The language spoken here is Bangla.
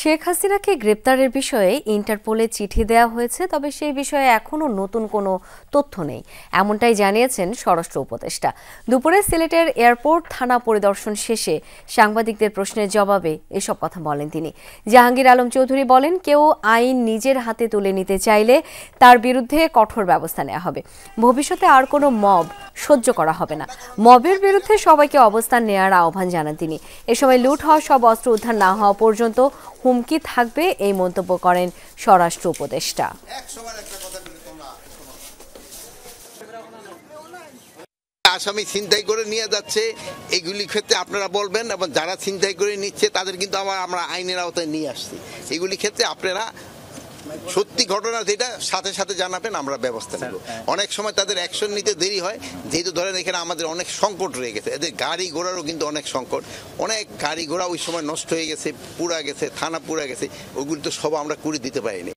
শেখ হাসিনাকে গ্রেপ্তারের বিষয়ে ইন্টারপোলে চিঠি দেওয়া হয়েছে, তবে সেই বিষয়ে এখনও নতুন কোনো তথ্য নেই, এমনটাই জানিয়েছেন স্বরাষ্ট্র উপদেষ্টা। দুপুরে সিলেটের এয়ারপোর্ট থানা পরিদর্শন শেষে সাংবাদিকদের প্রশ্নের জবাবে এসব কথা বলেন তিনি। জাহাঙ্গীর আলম চৌধুরী বলেন, কেউ আইন নিজের হাতে তুলে নিতে চাইলে তার বিরুদ্ধে কঠোর ব্যবস্থা নেওয়া হবে। ভবিষ্যতে আর কোনো মব সহ্য করা হবে না। মবের বিরুদ্ধে সবাইকে অবস্থান নেওয়ার আহ্বান জানান তিনি। এ সময় লুট হওয়া সব অস্ত্র উদ্ধার না হওয়া পর্যন্ত হুমকি থাকবে, এই মন্তব্য করেন স্বরাষ্ট্র উপদেষ্টা। আসামি ছিনতাই করে নিয়ে যাচ্ছে, এগুলি ক্ষেত্রে আপনারা বলবেন, এবং যারা ছিনতাই করে নিচ্ছে তাদের কিন্তু আমরা আইনের আওতায় নিয়ে আসছি। এগুলি ক্ষেত্রে আপনারা সত্যি ঘটনা যেটা সাথে সাথে জানাবেন, আমরা ব্যবস্থা নেব। অনেক সময় তাদের অ্যাকশন নিতে দেরি হয়, যেহেতু ধরেন এখানে আমাদের অনেক সংকট রয়ে গেছে, এদের গাড়ি ঘোড়ারও কিন্তু অনেক সংকট, অনেক গাড়ি ঘোড়া ওই সময় নষ্ট হয়ে গেছে, পুড়া গেছে, থানা পুড়া গেছে, ওগুলি তো সব আমরা করে দিতে পারিনি।